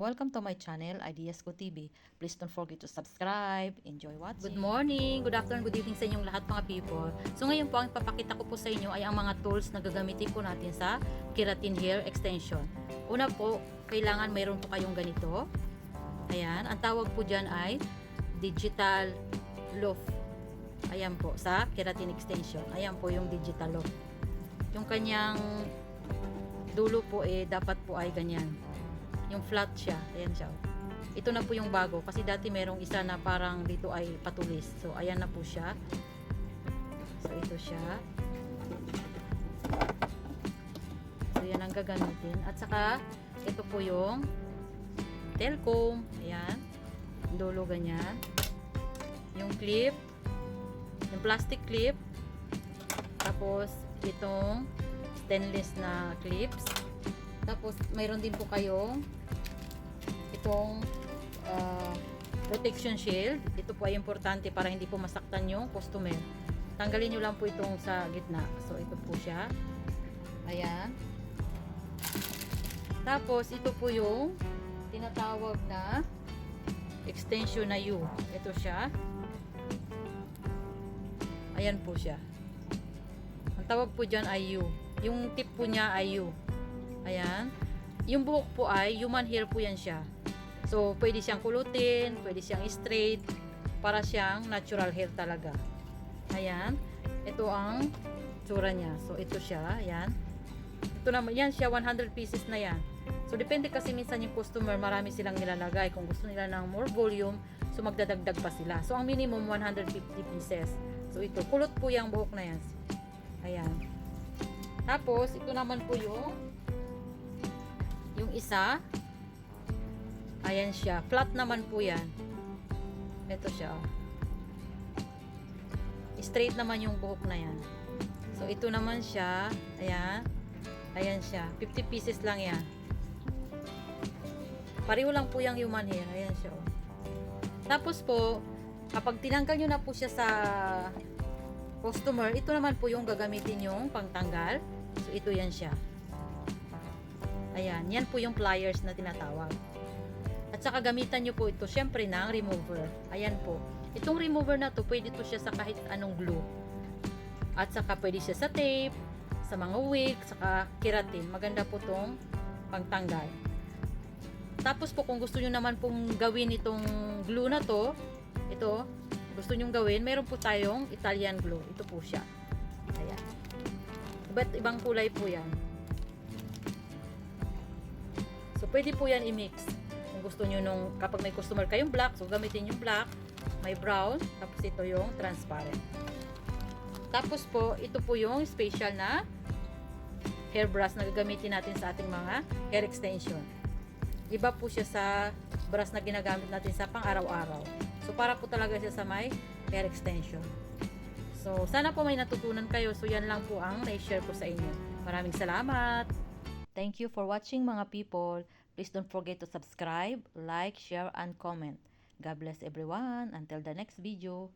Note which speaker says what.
Speaker 1: Welcome to my channel, Ideas Ko TV. Please don't forget to subscribe. Enjoy watching.
Speaker 2: Good morning, good afternoon, good evening sa inyong lahat mga people. So ngayon po, ang ipapakita ko po sa inyo ay ang mga tools na gagamitin po natin sa keratin hair extension. Una po, kailangan mayroon po kayong ganito. Ayan, ang tawag po dyan ay digital loft. Ayan po, sa keratin extension. Ayan po yung digital loft. Yung kanyang dulo po dapat po ay ganyan. Yung flat siya, ayan siya. Ito na po yung bago kasi dati merong isa na parang dito ay patulis. So ayan na po siya. So ito siya. So yan ang gagamitin. At saka ito po yung telcom, ayan. Dulo ganyan. Yung clip, yung plastic clip. Tapos itong stainless na clips. Tapos mayroon din po kayong itong protection shield. Ito po ay importante para hindi po masaktan yung customer. Tanggalin nyo lang po itong sa gitna. So ito po siya. Ayan. Tapos ito po yung tinatawag na extension na U. Ito siya. Ayan po siya. Ang tawag po dyan ay U. Yung tip po niya ay U. Ayan. Yung buhok po ay human hair po yan siya. So, pwede siyang kulutin, pwede siyang straight, para siyang natural hair talaga. Ayan. Ito ang tsura niya. So, ito siya. Ayan. Ito naman, yan siya, 100 pieces na yan. So, depende kasi minsan yung customer, marami silang nilalagay. Kung gusto nila ng more volume, so magdadagdag pa sila. So, ang minimum 150 pieces. So, ito. Kulot po yung buhok na yan. Ayan. Tapos, ito naman po yung isa. Ayan siya. Flat naman po yan. Ito siya. Oh. Straight naman yung buhok na yan. So, ito naman siya. Ayan. Ayan siya. 50 pieces lang yan. Pareho lang po yung human hair. Ayan siya. Oh. Tapos po, kapag tinanggal nyo na po siya sa customer, ito naman po yung gagamitin yung pangtanggal. So, ito yan siya. Ayan. Yan po yung pliers na tinatawag. At saka gamitan nyo po ito, syempre ng remover. Ayan po. Itong remover na to, pwede to siya sa kahit anong glue. At saka pwede siya sa tape, sa mga wig, saka keratin. Maganda po tong pangtanggal. Tapos po, kung gusto nyo naman pong gawin itong glue na to, ito, gusto nyo gawin, meron po tayong Italian glue. Ito po siya. Ayan. Iba't ibang kulay po yan. So, pwede po yan i-mix. Kung gusto nyo kapag may customer kayong black, so gamitin yung black, may brown, tapos ito yung transparent. Tapos po, ito po yung special na hairbrush na gagamitin natin sa ating mga hair extension. Iba po siya sa brush na ginagamit natin sa pang-araw-araw. So, para po talaga siya sa may hair extension. So, sana po may natutunan kayo. So, yan lang po ang na-share ko sa inyo. Maraming salamat!
Speaker 1: Thank you for watching mga people. Please don't forget to subscribe, like, share, and comment. God bless everyone. Until the next video.